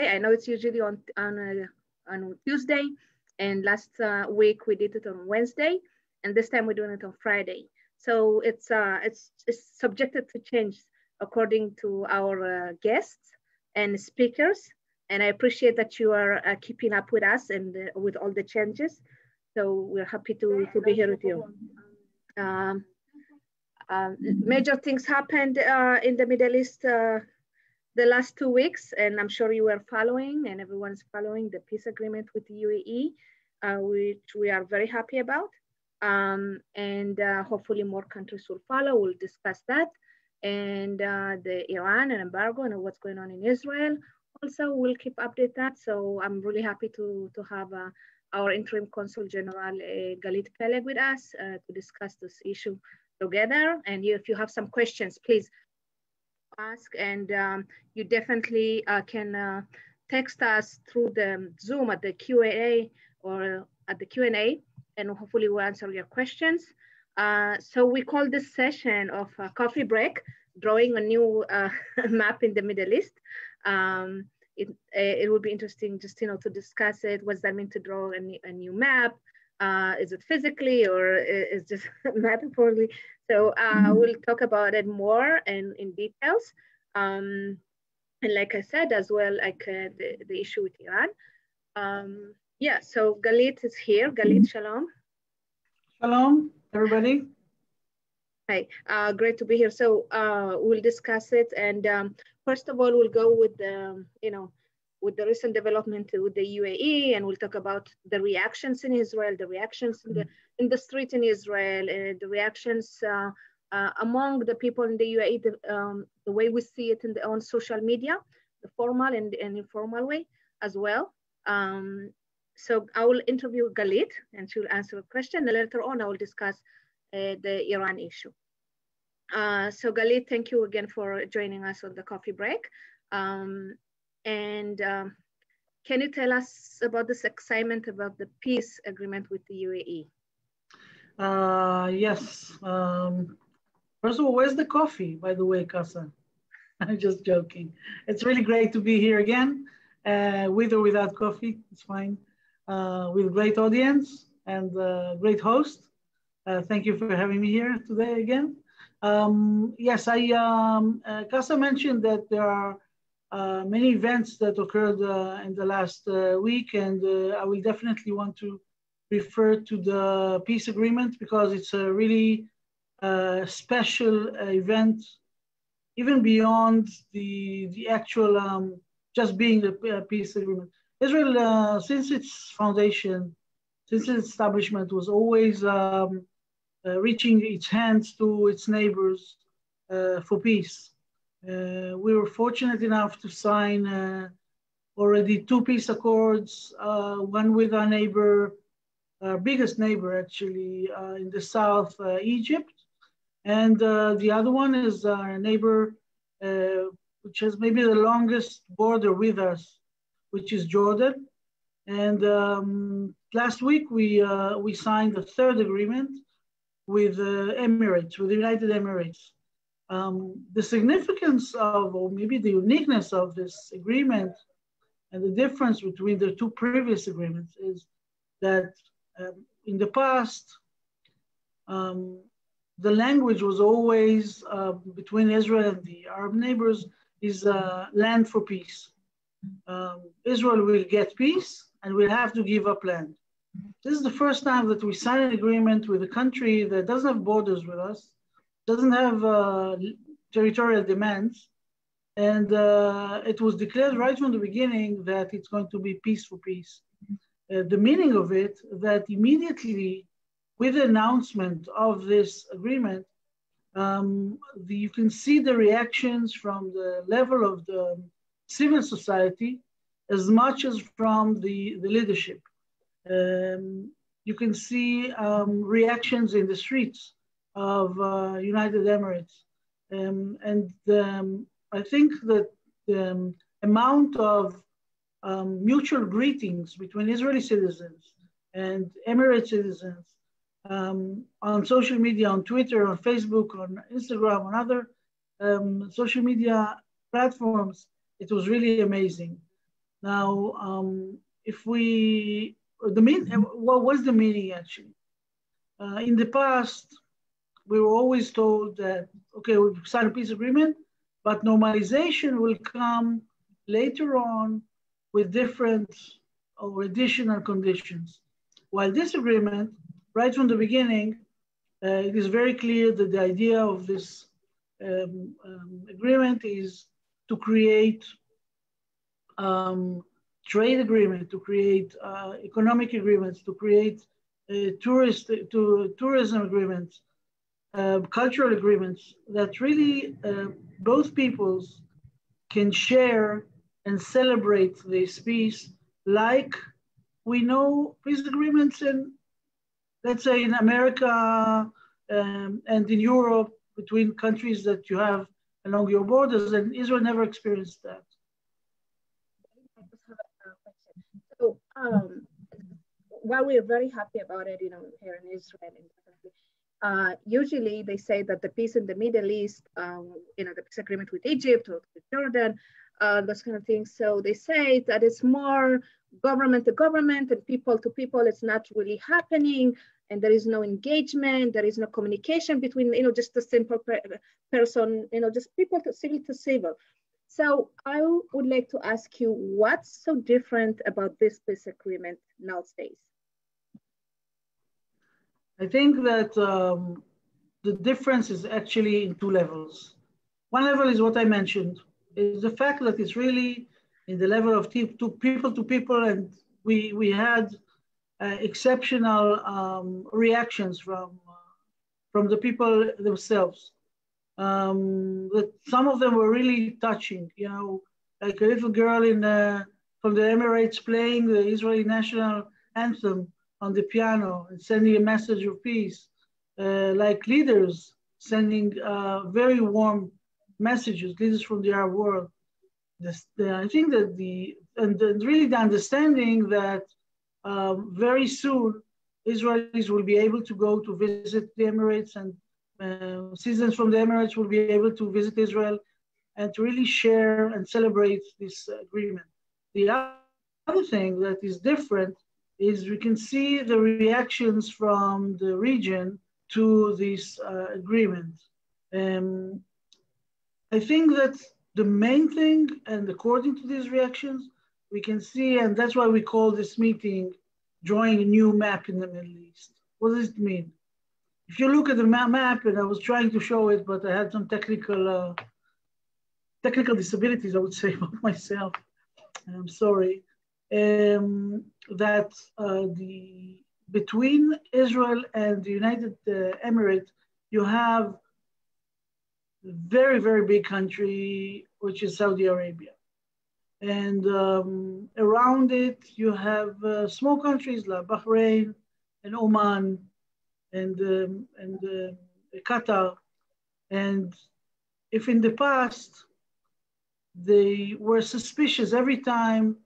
I know it's usually on Tuesday, and last week we did it on Wednesday, and this time we're doing it on Friday. So it's subjected to change according to our guests and speakers. And I appreciate that you are keeping up with us and with all the changes. So we're happy to be here with you. Major things happened in the Middle East the last 2 weeks, and I'm sure you were following, and everyone's following the peace agreement with the UAE, which we are very happy about. And hopefully more countries will follow. We'll discuss that. And the Iran and embargo and what's going on in Israel. Also, we'll keep update that. So I'm really happy to have our interim Consul General Galit Peleg with us to discuss this issue together. And if you have some questions, please ask, and you definitely can text us through the Zoom at the Q&A or at the Q&A, and hopefully we'll answer your questions. So we call this session of coffee break, drawing a new map in the Middle East. It would be interesting just to discuss it. What does that mean to draw a new map? Is it physically or is just metaphorically? So we'll talk about it more and in details. And like I said, as well, like the issue with Iran. Yeah, so Galit is here. Galit, shalom. Shalom, everybody. Hi, great to be here. So we'll discuss it. And first of all, we'll go with the, with the recent development with the UAE, and we'll talk about the reactions in Israel, the reactions in the street in Israel, the reactions among the people in the UAE, the way we see it on social media, the formal and informal way as well. So I will interview Galit, and she'll answer a question. And later on, I will discuss the Iran issue. So Galit, thank you again for joining us on the coffee break. And can you tell us about this excitement about the peace agreement with the UAE? Yes. First of all, where's the coffee, by the way, Kasa? I'm just joking. It's really great to be here again, with or without coffee, it's fine. With a great audience and great host. Thank you for having me here today again. Yes, Kasa mentioned that there are many events that occurred in the last week, and I will definitely want to refer to the peace agreement because it's a really special event, even beyond the actual just being the peace agreement. Israel, since its foundation, since its establishment, was always reaching its hands to its neighbors for peace. We were fortunate enough to sign already 2 peace accords, one with our neighbor, our biggest neighbor actually, in the south, Egypt. And the other one is our neighbor, which has maybe the longest border with us, which is Jordan. And last week we signed the 3rd agreement with Emirates, with the United Emirates. The significance of, or maybe the uniqueness of this agreement and the difference between the 2 previous agreements is that in the past, the language was always between Israel and the Arab neighbors is land for peace. Israel will get peace and will have to give up land. This is the first time that we sign an agreement with a country that doesn't have borders with us, doesn't have territorial demands, and it was declared right from the beginning that it's going to be peace for peace. The meaning of it, that immediately with the announcement of this agreement, you can see the reactions from the level of the civil society as much as from the leadership. You can see reactions in the streets of United Emirates. I think that the amount of mutual greetings between Israeli citizens and Emirate citizens on social media, on Twitter, on Facebook, on Instagram, on other social media platforms, it was really amazing. Now, if we, what was the meaning actually? In the past, we were always told that, okay, we've signed a peace agreement, but normalization will come later on with different or additional conditions. While this agreement, right from the beginning, it is very clear that the idea of this agreement is to create trade agreement, to create economic agreements, to create tourism agreements, cultural agreements that really both peoples can share and celebrate this peace, like we know peace agreements in, let's say, in America and in Europe between countries that you have along your borders, and Israel never experienced that. So while we are very happy about it, here in Israel, usually they say that the peace in the Middle East, the peace agreement with Egypt or with Jordan, those kind of things. So they say that it's more government to government and people to people. It's not really happening, and there is no engagement. There is no communication between, just a simple person, just people to civil to civil. So I would like to ask you, what's so different about this peace agreement nowadays? I think that the difference is actually in two levels. One level is what I mentioned, is the fact that it's really in the level of people to people, and we had exceptional reactions from the people themselves. That some of them were really touching, like a little girl from the Emirates playing the Israeli national anthem on the piano and sending a message of peace, like leaders sending very warm messages, leaders from the Arab world. I think that really the understanding that very soon Israelis will be able to go to visit the Emirates, and citizens from the Emirates will be able to visit Israel and to really share and celebrate this agreement. The other thing that is different is we can see the reactions from the region to this agreement. I think that the main thing, and according to these reactions, we can see, and that's why we call this meeting drawing a new map in the Middle East. What does it mean? If you look at the map, and I was trying to show it, but I had some technical disabilities, I would say, about myself, and I'm sorry, that between Israel and the United Emirates, you have a very, very big country, which is Saudi Arabia. And around it, you have small countries like Bahrain and Oman and Qatar. And if in the past, they were suspicious every time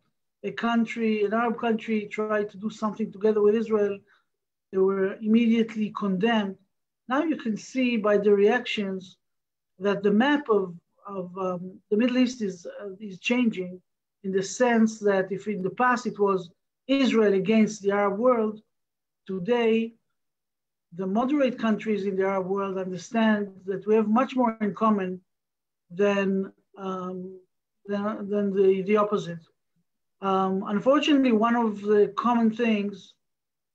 an Arab country tried to do something together with Israel, they were immediately condemned. Now you can see by the reactions that the map of the Middle East is changing, in the sense that if in the past it was Israel against the Arab world, today the moderate countries in the Arab world understand that we have much more in common than the opposite. Unfortunately, one of the common things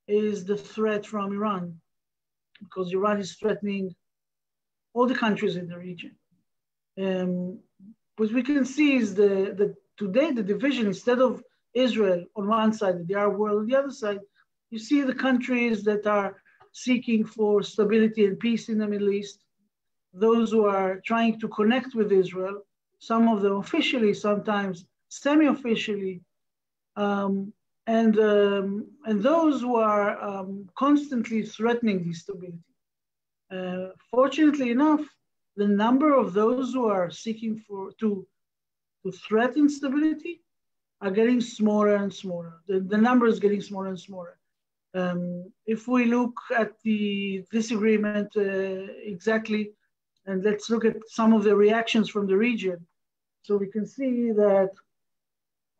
is the threat from Iran, because Iran is threatening all the countries in the region. What we can see is that today the division, instead of Israel on one side and the Arab world on the other side, you see the countries that are seeking for stability and peace in the Middle East, those who are trying to connect with Israel, some of them officially, sometimes semi-officially, and those who are constantly threatening the stability. Fortunately enough, the number of those who are seeking to threaten stability are getting smaller and smaller. The number is getting smaller and smaller. If we look at this agreement exactly, and let's look at some of the reactions from the region, so we can see that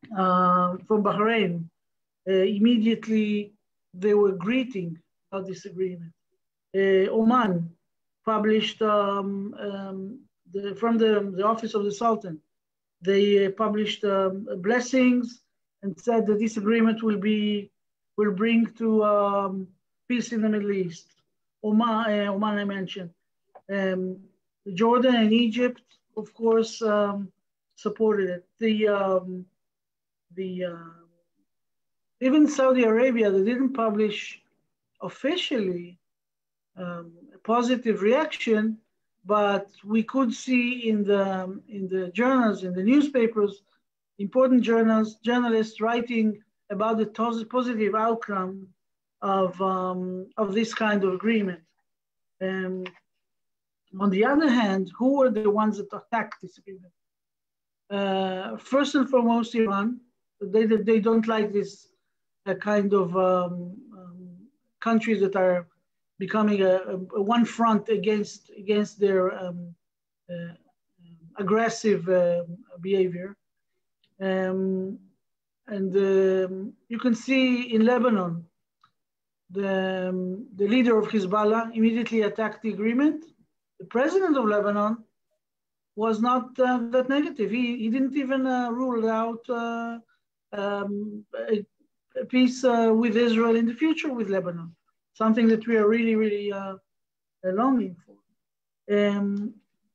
from Bahrain, immediately they were greeting our disagreement. Oman published from the office of the Sultan. They published blessings and said the disagreement will bring to peace in the Middle East. Oman I mentioned. Jordan and Egypt, of course, supported it. Even Saudi Arabia, they didn't publish officially a positive reaction, but we could see in the journals, in the newspapers, important journalists writing about the positive outcome of this kind of agreement. On the other hand, who were the ones that attacked this agreement? First and foremost, Iran. They don't like this kind of countries that are becoming a one front against their aggressive behavior. And you can see in Lebanon, the leader of Hezbollah immediately attacked the agreement. The president of Lebanon was not that negative. He didn't even rule out a peace with Israel in the future with Lebanon, something that we are really, really longing for.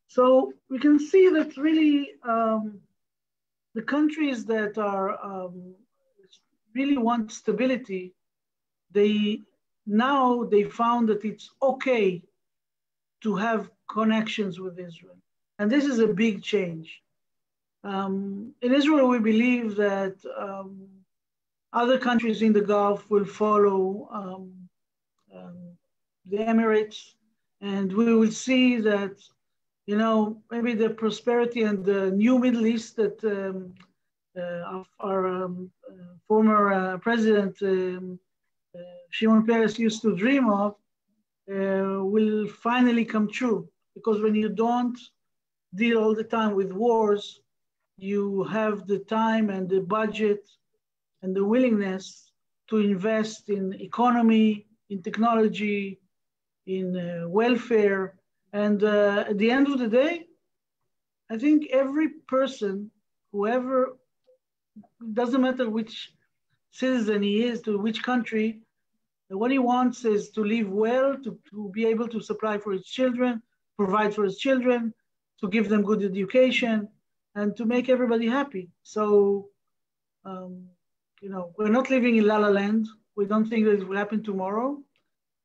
So we can see that really the countries that are really want stability, they found that it's okay to have connections with Israel. And this is a big change. In Israel, we believe that other countries in the Gulf will follow the Emirates, and we will see that, maybe the prosperity and the new Middle East that our former president Shimon Peres used to dream of will finally come true. Because when you don't deal all the time with wars, you have the time and the budget and the willingness to invest in economy, in technology, in welfare. And at the end of the day, I think every person, whoever, doesn't matter which citizen he is, to which country, what he wants is to live well, to be able to supply for his children, provide for his children, to give them good education, and to make everybody happy. So, we're not living in La La Land. We don't think that it will happen tomorrow,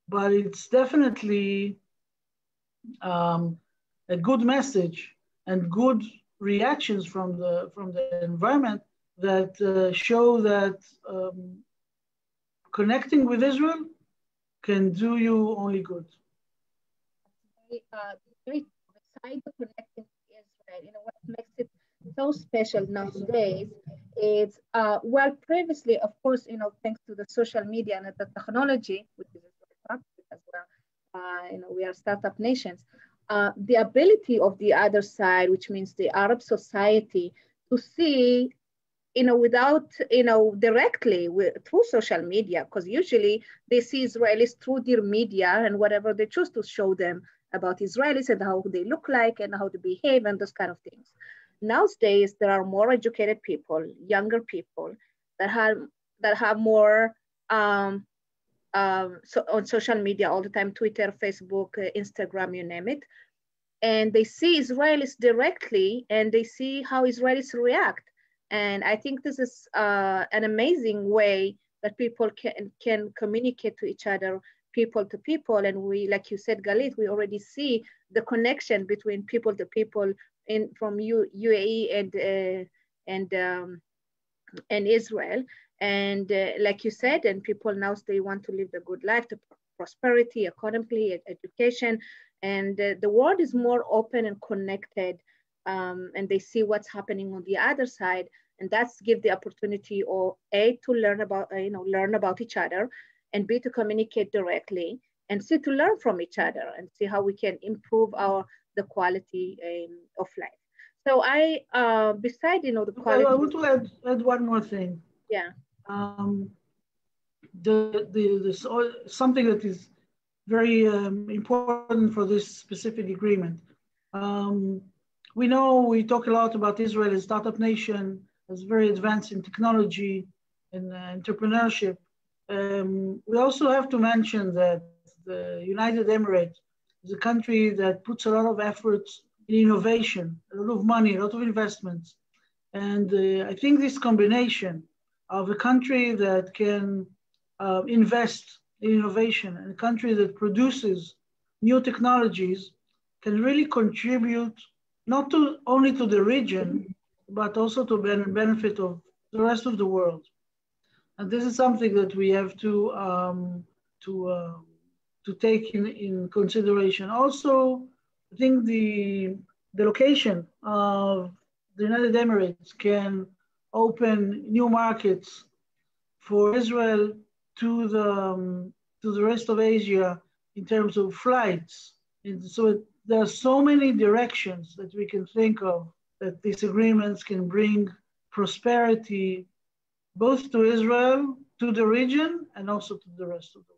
but it's definitely a good message and good reactions from the environment that show that connecting with Israel can do you only good. Besides the connecting with Israel, what makes it so special nowadays is, previously, of course, thanks to the social media and the technology, which is as well, we are startup nations, the ability of the other side, which means the Arab society, to see without, directly through social media, because usually they see Israelis through their media and whatever they choose to show them about Israelis and how they look like and how they behave and those kind of things. Nowadays, there are more educated people, younger people that have more so on social media all the time, Twitter, Facebook, Instagram, you name it. And they see Israelis directly and they see how Israelis react. And I think this is an amazing way that people can communicate to each other, people to people. And we, like you said, Galit, we already see the connection between people to people from UAE and Israel. And like you said, and people now, they want to live the good life, the prosperity, economically, education. And the world is more open and connected. And they see what's happening on the other side, and that's give the opportunity, or A, to learn about each other, and B, to communicate directly, and C, to learn from each other and see how we can improve the quality of life. So I, beside, you know, the I quality. want to add one more thing. Yeah. Um, something that is very important for this specific agreement. Um, we know we talk a lot about Israel as startup nation, as very advanced in technology and entrepreneurship. We also have to mention that the United Emirates is a country that puts a lot of efforts in innovation, a lot of money, a lot of investments. And I think this combination of a country that can invest in innovation and a country that produces new technologies can really contribute not to only to the region, but also to benefit of the rest of the world. And this is something that we have to uh, to take in consideration. Also, I think the location of the United Emirates can open new markets for Israel to the rest of Asia in terms of flights. And so there are so many directions that we can think of that these agreements can bring prosperity both to Israel, to the region, and also to the rest of the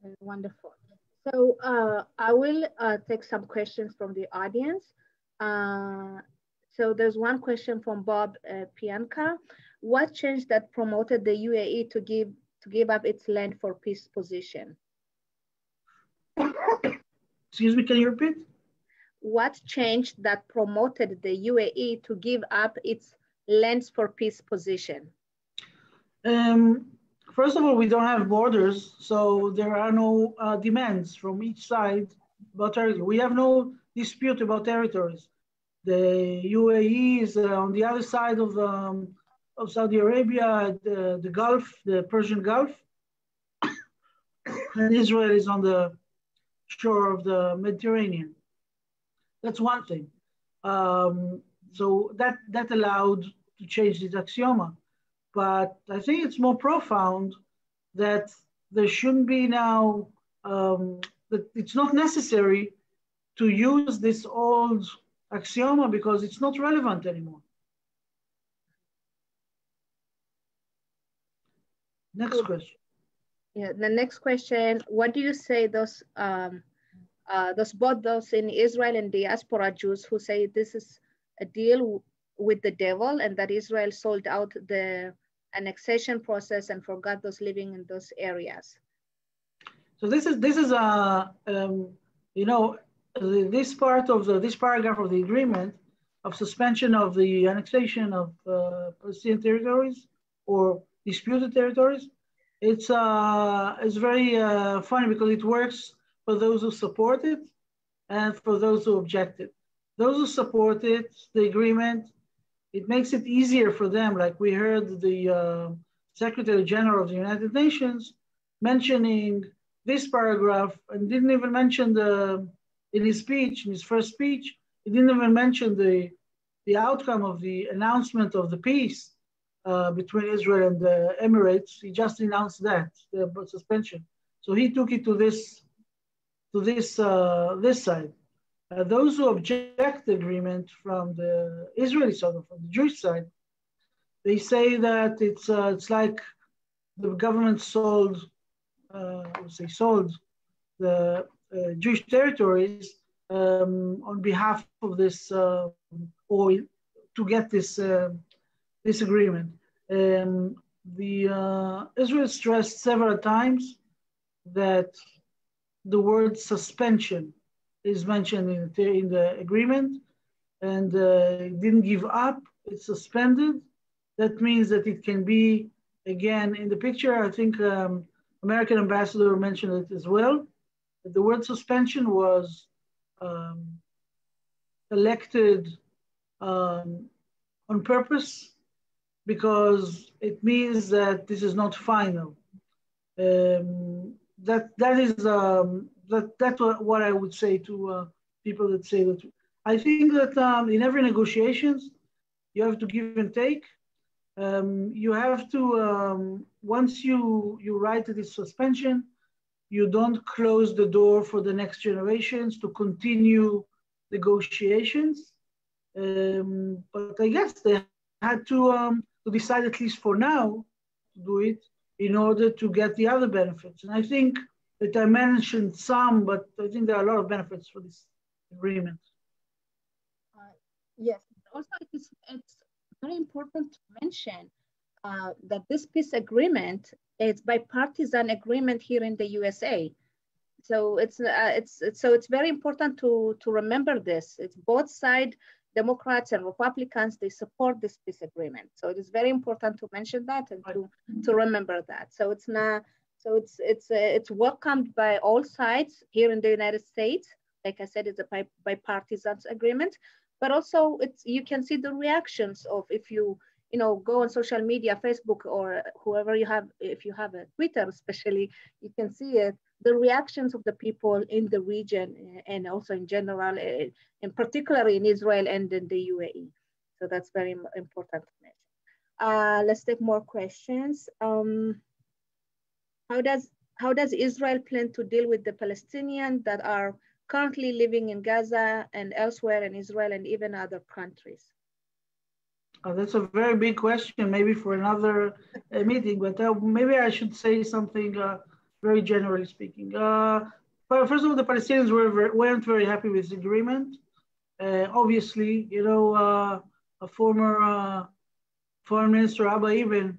world. Wonderful. So I will take some questions from the audience. So there's one question from Bob Pianka. What changed that promoted the UAE to give up its land for peace position? Excuse me, can you repeat? What changed that promoted the UAE to give up its lands for peace position? First of all, we don't have borders, so there are no demands from each side about territory. We have no dispute about territories. The UAE is on the other side of Saudi Arabia, the Gulf, the Persian Gulf, and Israel is on the shore of the Mediterranean. That's one thing. So that allowed to change this axioma. But I think it's more profound that there shouldn't be now, that it's not necessary to use this old axioma because it's not relevant anymore. Next question. Yeah, the next question, what do you say both those in Israel and diaspora Jews who say this is a deal with the devil and that Israel sold out the annexation process and forgot those living in those areas? So this is you know, this part of this paragraph of the agreement of suspension of the annexation of Palestinian territories or disputed territories. It's very funny because it works for those who support it and for those who object it. Those who support it, the agreement, it makes it easier for them. Like we heard the Secretary General of the United Nations mentioning this paragraph and didn't even mention in his speech, in his first speech, he didn't even mention the outcome of the announcement of the peace between Israel and the Emirates. He just announced that, the suspension. So he took it to this side. Those who object the agreement from the Israeli side or from the Jewish side, they say that it's like the government sold the Jewish territories on behalf of this or to get this agreement. Israel stressed several times that the word suspension is mentioned in the agreement, and it didn't give up, it's suspended. That means that it can be again in the picture. I think American ambassador mentioned it as well. That the word suspension was elected on purpose because it means that this is not final. That's what I would say to people that say that. I think that in every negotiations, you have to give and take. You have to once you write this suspension, you don't close the door for the next generations to continue negotiations. But I guess they had to decide, at least for now, to do it in order to get the other benefits. And I think that I mentioned some, but I think there are a lot of benefits for this agreement. Yes, also it's very important to mention that this peace agreement is bipartisan agreement here in the USA. So it's very important to remember this. It's both sides, Democrats and Republicans, they support this peace agreement. So it is very important to mention that and to remember that. So it's not it's welcomed by all sides here in the United States. Like I said, it's a bipartisan agreement, but also it's you can see the reactions of if you know go on social media, Facebook or whoever you have, if you have a Twitter especially, you can see it the reactions of the people in the region and also in general, in particularly in Israel and in the UAE. So that's very important to mention. Let's take more questions. How does Israel plan to deal with the Palestinians that are currently living in Gaza and elsewhere in Israel and even other countries? That's a very big question, maybe for another meeting, but maybe I should say something very generally speaking. But first of all, the Palestinians weren't very happy with the agreement. Obviously, you know, a former foreign minister, Abba Eban,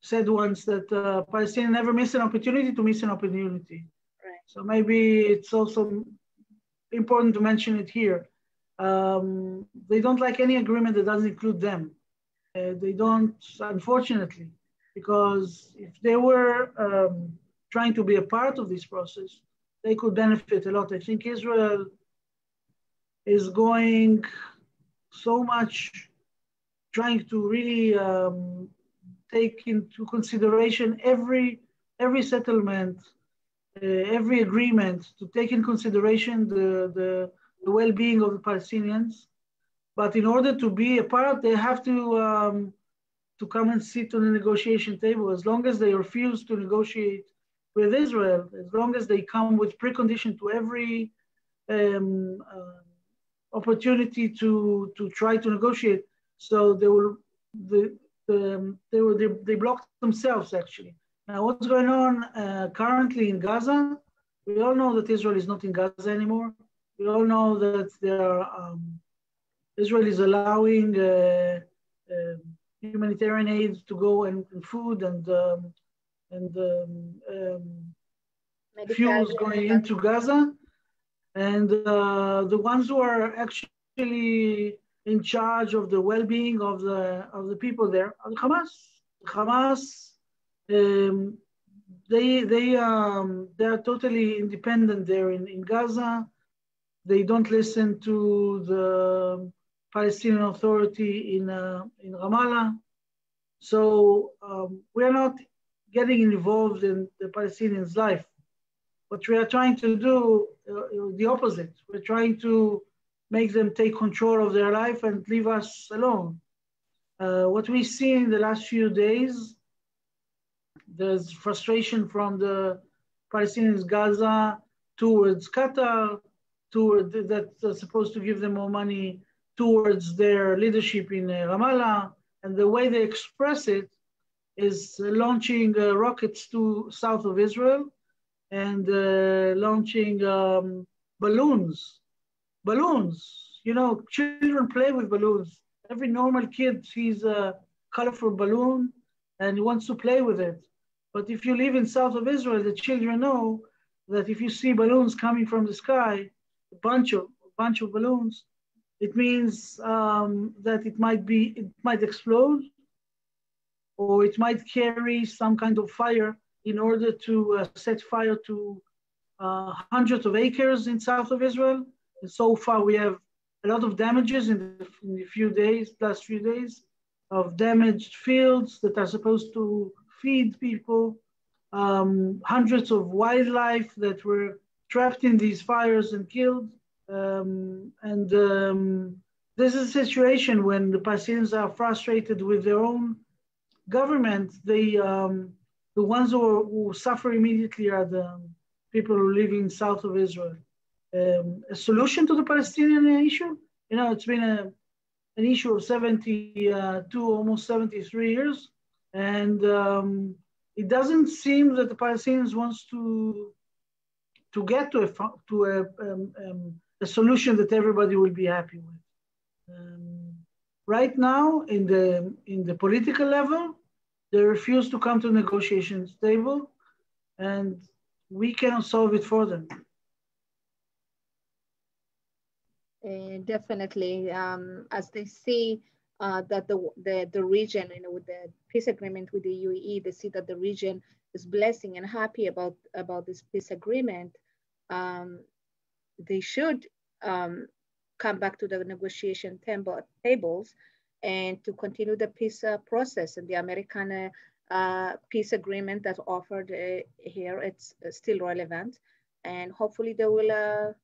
said once that Palestinians never miss an opportunity to miss an opportunity. Right. So maybe it's also important to mention it here. They don't like any agreement that doesn't include them. They don't, unfortunately, because if they were trying to be a part of this process, they could benefit a lot. I think Israel is going so much trying to really take into consideration every settlement, every agreement, to take in consideration the well-being of the Palestinians. But in order to be a part, they have to come and sit on the negotiation table. As long as they refuse to negotiate with Israel, as long as they come with precondition to every opportunity to try to negotiate, so they blocked themselves actually. Now, what's going on currently in Gaza? We all know that Israel is not in Gaza anymore. We all know that Israel is allowing humanitarian aid to go and food and fuels going into Gaza. And the ones who are actually in charge of the well-being of the people there are the Hamas. Hamas, they are totally independent there in Gaza. They don't listen to the Palestinian Authority in Ramallah. So we are not getting involved in the Palestinians' life. What we are trying to do, the opposite. We're trying to make them take control of their life and leave us alone. What we see in the last few days, there's frustration from the Palestinians Gaza towards Qatar, that's supposed to give them more money, towards their leadership in Ramallah. And the way they express it is launching rockets to south of Israel and launching balloons. You know, children play with balloons. Every normal kid sees a colorful balloon and wants to play with it. But if you live in south of Israel, the children know that if you see balloons coming from the sky, a bunch of balloons, it means that it might explode, or it might carry some kind of fire in order to set fire to hundreds of acres in south of Israel. And so far, we have a lot of damages in the last few days, of damaged fields that are supposed to feed people, hundreds of wildlife that were trapped in these fires and killed. This is a situation when the Palestinians are frustrated with their own government. The ones who suffer immediately are the people who live in south of Israel. A solution to the Palestinian issue it's been an issue of 72, almost 73 years. And it doesn't seem that the Palestinians wants to get to a solution that everybody will be happy with. Right now, in the political level, they refuse to come to negotiations table, and we cannot solve it for them. Definitely, as they see that the region, with the peace agreement with the UAE, they see that the region is blessing and happy about this peace agreement. They should come back to the negotiation tables and to continue the peace process. And the American peace agreement that offered here, it's still relevant, and hopefully they will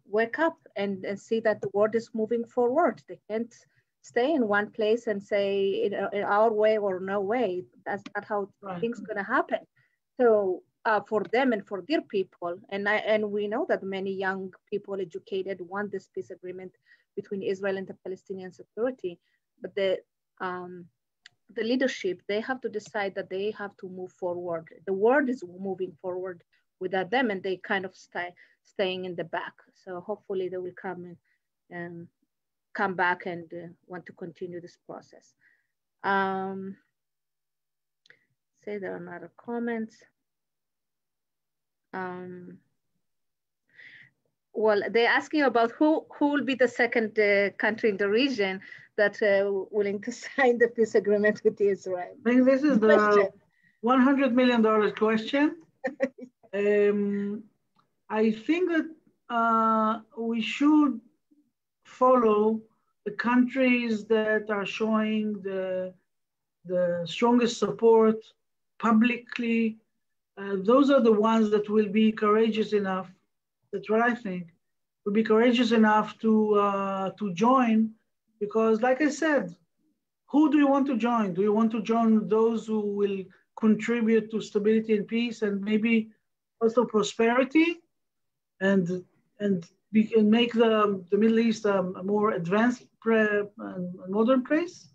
wake up and see that the world is moving forward. They can't stay in one place and say in our way or no way. That's not how things are going to happen. So for them and for their people, and we know that many young people, educated, want this peace agreement between Israel and the Palestinian Authority, but the leadership, they have to decide that they have to move forward. The world is moving forward without them, and they kind of staying in the back. So hopefully they will come back and want to continue this process. Say there are other comments. Well, they're asking about who will be the second country in the region that willing to sign the peace agreement with Israel. I think this is the $100 million question. I think that we should follow the countries that are showing the strongest support publicly. Those are the ones that will be courageous enough. That's what I think. Will be courageous enough to join, because, like I said, who do you want to join? Do you want to join those who will contribute to stability and peace, and maybe also prosperity, and make the Middle East a more advanced and modern place?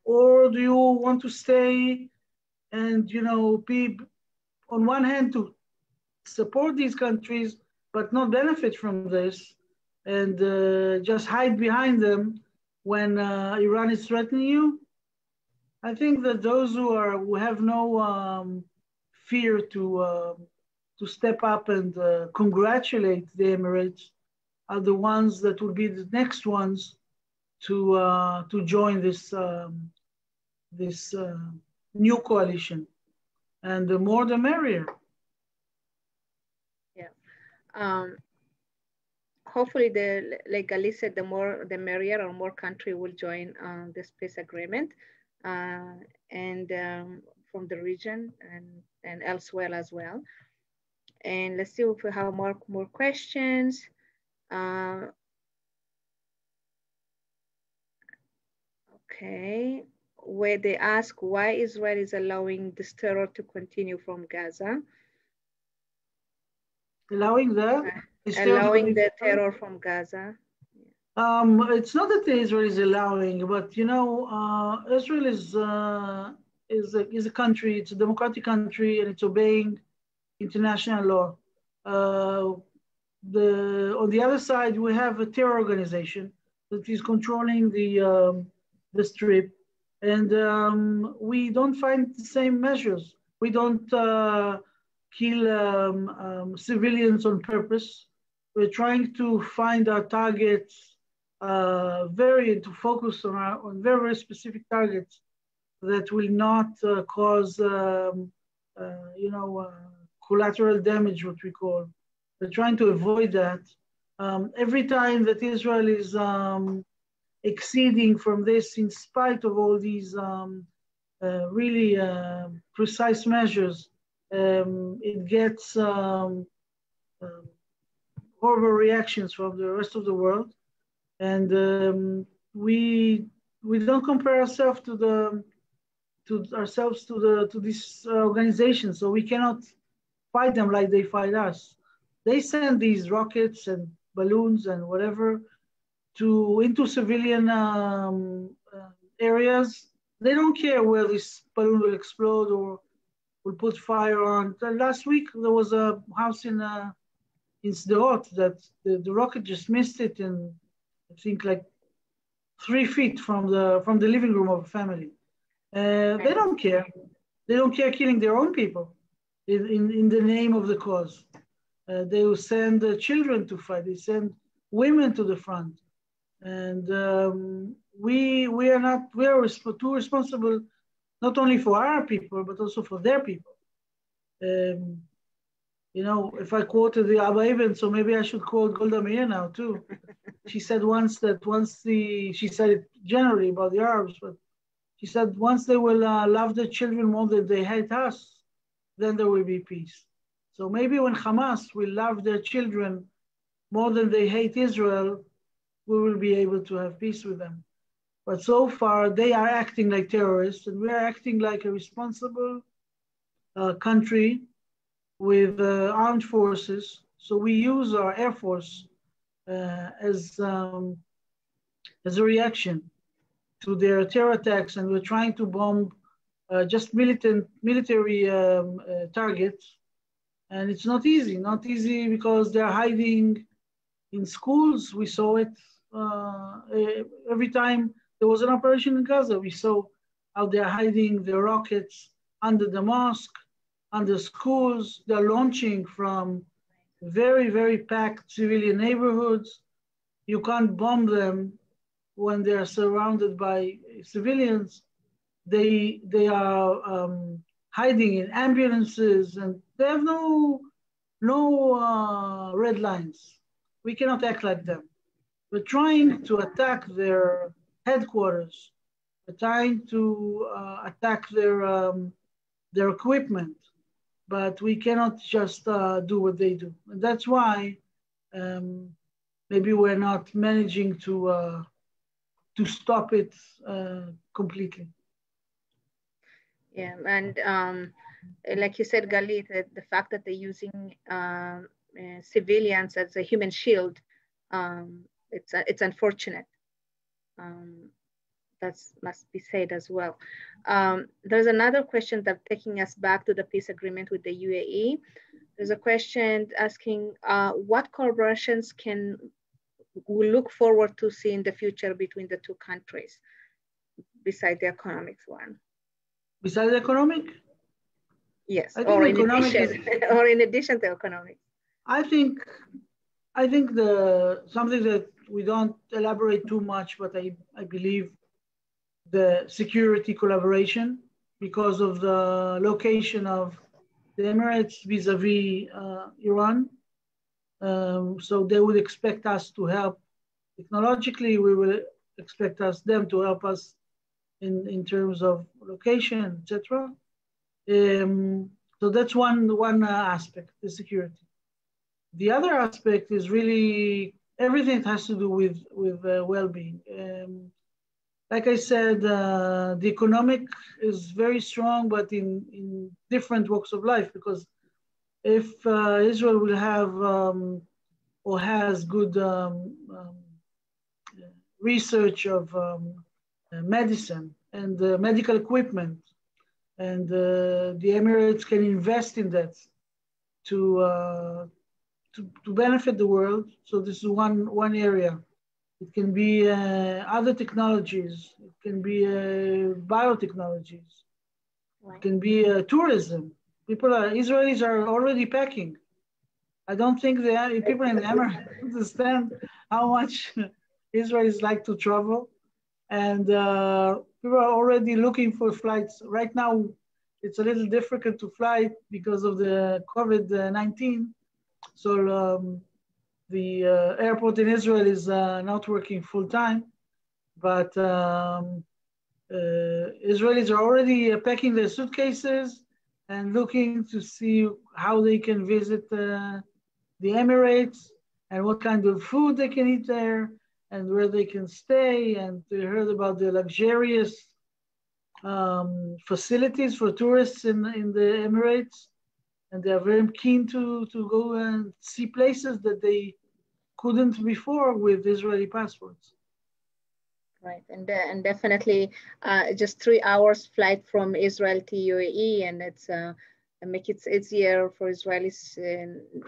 Or do you want to stay and be, on one hand, to support these countries but not benefit from this, and just hide behind them when Iran is threatening you? I think that those who have no fear to step up and congratulate the Emirates are the ones that will be the next ones to join this new coalition, and the more the merrier. Yeah. Hopefully, like Galit said, the more the merrier, or more country will join this peace agreement, and from the region and elsewhere as well. And let's see if we have more questions. Okay, where they ask why Israel is allowing this terror to continue from Gaza. Allowing the terror from Gaza. It's not that Israel is allowing, but Israel is a country. It's a democratic country, and it's obeying international law. On the other side, we have a terror organization that is controlling the strip, and we don't find the same measures. We don't kill civilians on purpose. We're trying to find our targets, to focus on very specific targets that will not cause, collateral damage, what we call. We're trying to avoid that. Every time that Israel is exceeding from this, in spite of all these really precise measures, it gets horrible reactions from the rest of the world, and we don't compare ourselves to this organization, so we cannot fight them like they fight us. They send these rockets and balloons and whatever into civilian areas. They don't care where this balloon will explode or will put fire on. Last week there was a house in Sderot that the rocket just missed it, and I think like 3 feet from the living room of a family. They don't care. They don't care killing their own people in the name of the cause. They will send children to fight. They send women to the front, and we are too responsible not only for our people but also for their people. You know, if I quoted the Abba Ibn, so maybe I should quote Golda Meir now too. She said once that she said it generally about the Arabs, but she said once they will love their children more than they hate us, then there will be peace. So maybe when Hamas will love their children more than they hate Israel, we will be able to have peace with them. But so far, they are acting like terrorists, and we are acting like a responsible country with armed forces. So we use our Air Force as a reaction to their terror attacks, and we're trying to bomb just military targets. And it's not easy because they're hiding in schools. We saw it every time there was an operation in Gaza. We saw how they're hiding the rockets under the mosque, under schools. They're launching from very, very packed civilian neighborhoods. You can't bomb them when they're surrounded by civilians. They are hiding in ambulances, and they have no red lines. We cannot act like them. We're trying to attack their headquarters. We're trying to attack their equipment, but we cannot just do what they do. And that's why maybe we're not managing to stop it completely. Yeah, and like you said, Galit, the fact that they're using civilians as a human shield, it's unfortunate. That must be said as well. There's another question that's taking us back to the peace agreement with the UAE. There's a question asking what collaborations can we look forward to see in the future between the two countries, besides the economic one? Besides the economic? Yes, or in addition, or in addition to economic. I think something that we don't elaborate too much, but I believe the security collaboration, because of the location of the Emirates vis-a-vis Iran. So they would expect us to help technologically. We will expect them to help us in terms of location, etc. So that's one aspect, the security. The other aspect is really everything that has to do with well-being. Like I said, the economic is very strong, but in different walks of life, because if Israel will have or has good research of medicine and medical equipment, and the Emirates can invest in that to benefit the world. So this is one area. It can be other technologies. It can be biotechnologies. It can be tourism. Israelis are already packing. I don't think the people in the Emirates understand how much Israelis like to travel. And people are already looking for flights. Right now, it's a little difficult to fly because of the COVID-19. So the airport in Israel is not working full time, but Israelis are already packing their suitcases and looking to see how they can visit the Emirates and what kind of food they can eat there and where they can stay. And they heard about the luxurious facilities for tourists in the Emirates. And they are very keen to go and see places that they couldn't before with Israeli passports. Right, and definitely just 3 hours flight from Israel to UAE, and it's make it easier for Israelis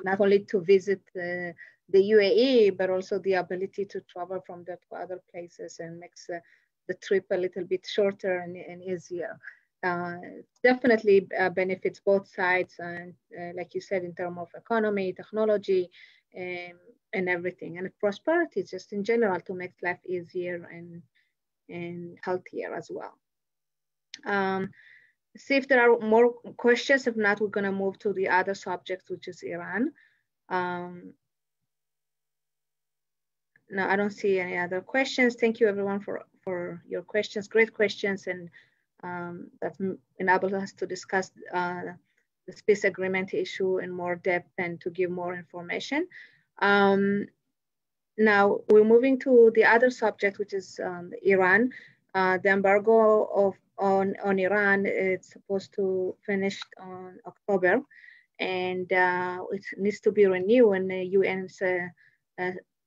not only to visit the UAE, but also the ability to travel from there to other places, and makes the trip a little bit shorter and easier. Definitely benefits both sides, and like you said, in terms of economy, technology, and everything, and prosperity just in general, to make life easier and healthier as well. See if there are more questions. If not, we're going to move to the other subject, which is Iran. No, I don't see any other questions. Thank you everyone for your questions, great questions, and that enables us to discuss the peace agreement issue in more depth and to give more information. Now we're moving to the other subject, which is Iran. The embargo on Iran, it's supposed to finish on October, and it needs to be renewed in the UN's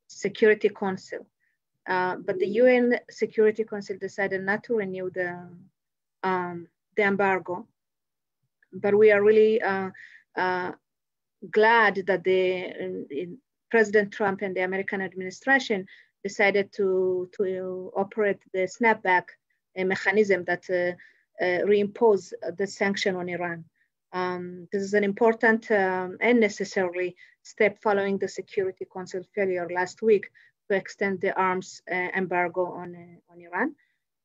Security Council. But the UN Security Council decided not to renew the embargo. But we are really glad that President Trump and the American administration decided to operate the snapback mechanism that reimpose the sanction on Iran. This is an important and necessary step following the Security Council failure last week to extend the arms embargo on Iran.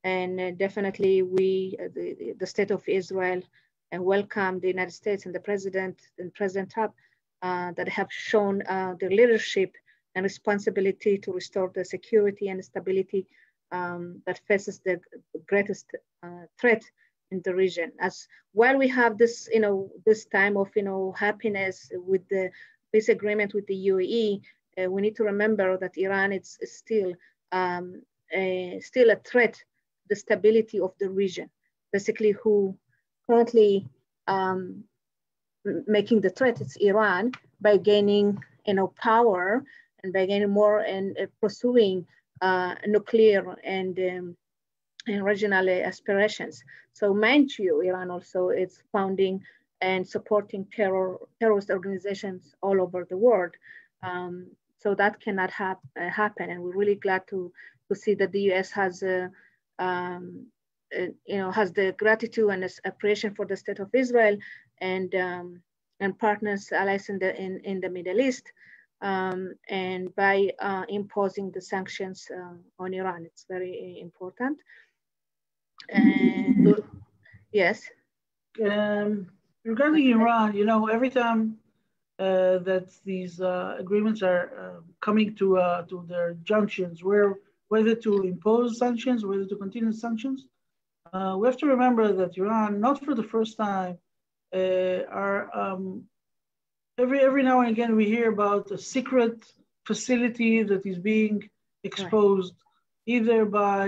And definitely the state of Israel, welcome the United States and the President Trump that have shown their leadership and responsibility to restore the security and stability that faces the greatest threat in the region. As while we have this, this time of, happiness with the peace agreement with the UAE, we need to remember that Iran is still a threat to the stability of the region. Basically, who currently making the threat is Iran by gaining, power and by gaining more and pursuing nuclear and regional aspirations. So mind you, Iran also is founding and supporting terrorist organizations all over the world. So that cannot happen. And we're really glad to see that the US has has the gratitude and appreciation for the state of Israel and partners, allies in the Middle East, and by imposing the sanctions on Iran. It's very important. And yes. Regarding Iran, every time that these agreements are coming to their junctions, whether to impose sanctions, whether to continue sanctions, we have to remember that Iran, not for the first time, are every now and again we hear about a secret facility that is being exposed, either by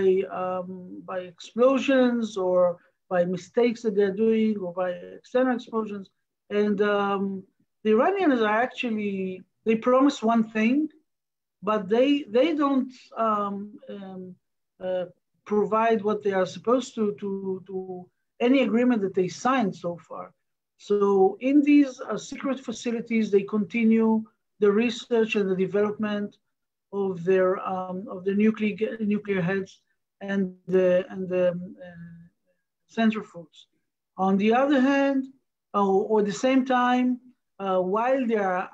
explosions or by mistakes that they're doing, or by external explosions. And the Iranians are actually, they promise one thing, but they don't provide what they are supposed to any agreement that they signed so far. So in these secret facilities, they continue the research and the development of their nuclear heads and the centrifuges. On the other hand, or at the same time, while they are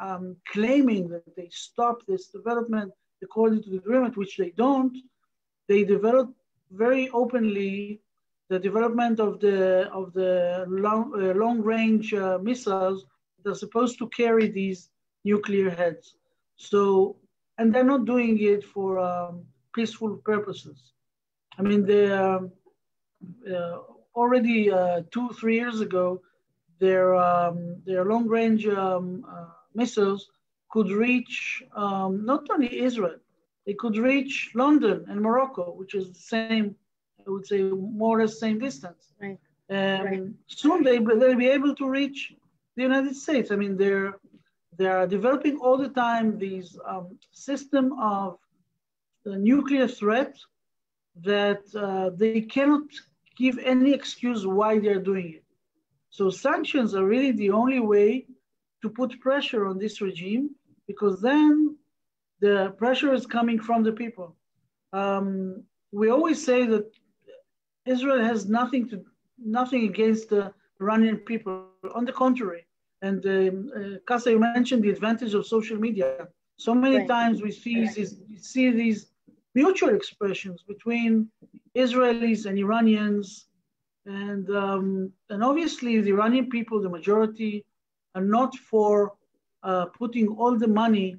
claiming that they stop this development according to the agreement, which they don't, they develop very openly the development of the long-range missiles that are supposed to carry these nuclear heads. So, and they're not doing it for peaceful purposes. I mean, they already 2-3 years ago, their long-range missiles could reach not only Israel, they could reach London and Morocco, which is the same, I would say, more or less same distance. Right. Soon they'll be able to reach the United States. I mean, they are developing all the time these system of nuclear threat that they cannot give any excuse why they're doing it. So sanctions are really the only way to put pressure on this regime, because then the pressure is coming from the people. We always say that Israel has nothing against the Iranian people. On the contrary, and Kasa, you mentioned the advantage of social media. So many times we see these mutual expressions between Israelis and Iranians, and obviously the Iranian people, the majority, are not for putting all the money,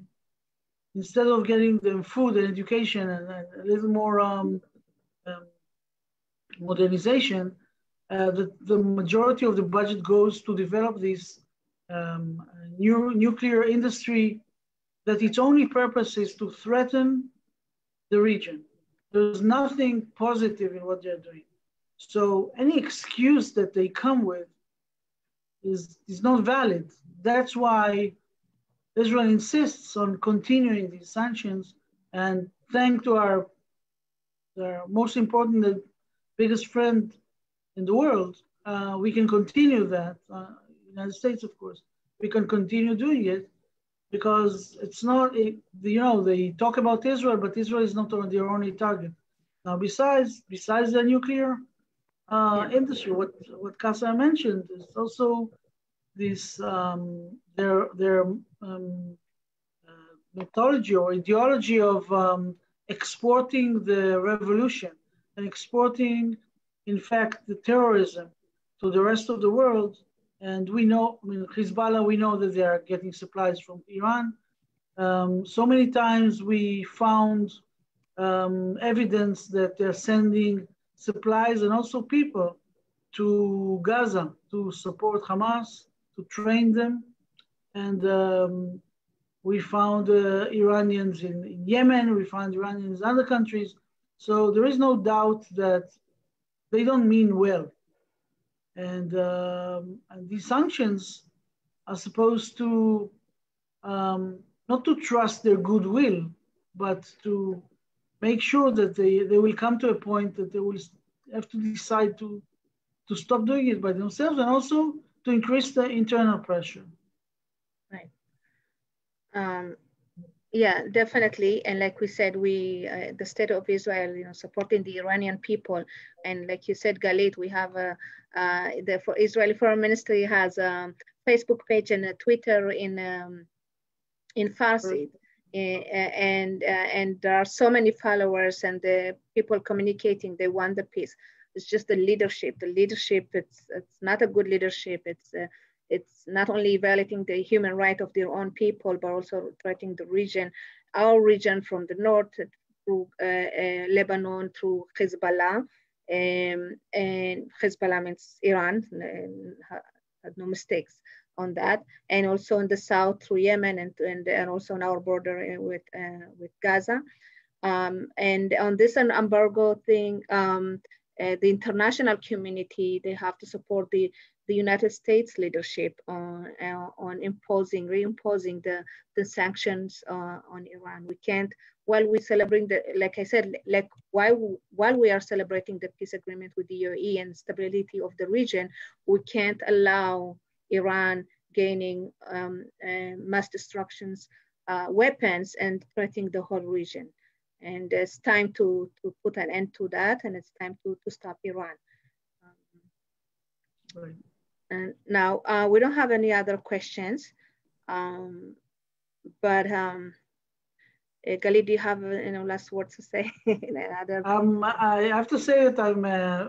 instead of getting them food and education and a little more modernization, the majority of the budget goes to develop this new nuclear industry that its only purpose is to threaten the region. There's nothing positive in what they're doing. So any excuse that they come with is not valid. That's why Israel insists on continuing these sanctions, and thanks to our most important, the biggest friend in the world, we can continue that. United States, of course, we can continue doing it, because it's not, they talk about Israel, but Israel is not their only target. Now, besides the nuclear industry, what Kasa mentioned is also this their methodology or ideology of exporting the revolution and exporting, in fact, the terrorism to the rest of the world. And we know, Hezbollah, we know that they are getting supplies from Iran. So many times we found evidence that they're sending supplies and also people to Gaza to support Hamas, to train them. And we found Iranians in Yemen, we found Iranians in other countries. So there is no doubt that they don't mean well. And these sanctions are supposed to, not to trust their goodwill, but to make sure that they will come to a point that they will have to decide to stop doing it by themselves, and also to increase the internal pressure. Right. Yeah, definitely. And like we said, the state of Israel, supporting the Iranian people. And like you said, Galit, we have the Israeli Foreign Ministry has a Facebook page and a Twitter in Farsi. And there are so many followers, and the people communicating, they want the peace. It's just the leadership. The leadership, it's not a good leadership. It's not only violating the human right of their own people, but also threatening the region, our region from the north through Lebanon, through Hezbollah. And Hezbollah means Iran, had no mistakes on that. And also in the south through Yemen, and also on our border with Gaza. And on this embargo thing, the international community, they have to support the United States leadership on reimposing the sanctions on Iran. We can't, while we celebrate like I said, while we are celebrating the peace agreement with the UAE and stability of the region, we can't allow Iran gaining mass destructions weapons and threatening the whole region. And it's time to put an end to that, and it's time to stop Iran. Right. And now we don't have any other questions, but Galit, do you have last words to say? I have to say that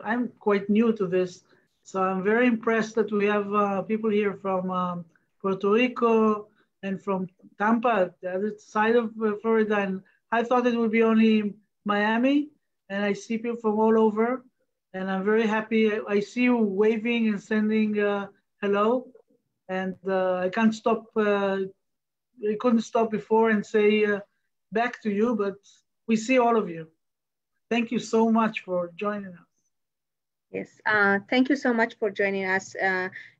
I'm quite new to this, so I'm very impressed that we have people here from Puerto Rico and from Tampa, the other side of Florida, and I thought it would be only Miami, and I see people from all over, and I'm very happy. I see you waving and sending hello, and I can't stop. I couldn't stop before and say back to you, but we see all of you. Thank you so much for joining us. Yes, thank you so much for joining us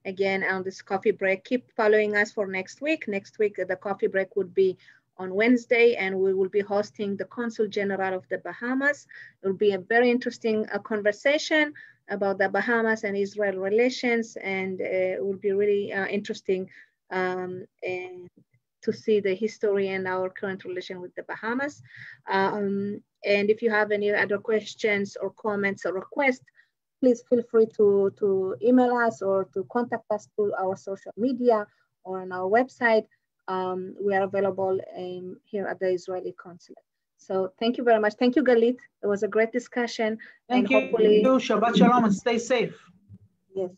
again on this coffee break. Keep following us for next week. Next week, the coffee break would be on Wednesday, and we will be hosting the Consul General of the Bahamas. It will be a very interesting conversation about the Bahamas and Israel relations, and it will be really interesting and to see the history and our current relation with the Bahamas. And if you have any other questions or comments or requests, please feel free to email us or to contact us through our social media or on our website. We are available here at the Israeli consulate. So thank you very much. Thank you, Galit. It was a great discussion. Thank and hopefully, you. Shabbat shalom and stay safe. Yes,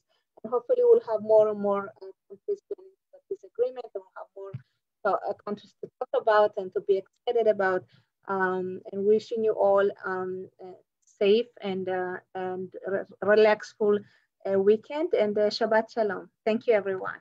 and hopefully we'll have more and more countries joining this agreement, and we'll have more countries to talk about and to be excited about. And wishing you all safe and relaxful weekend and Shabbat Shalom. Thank you, everyone.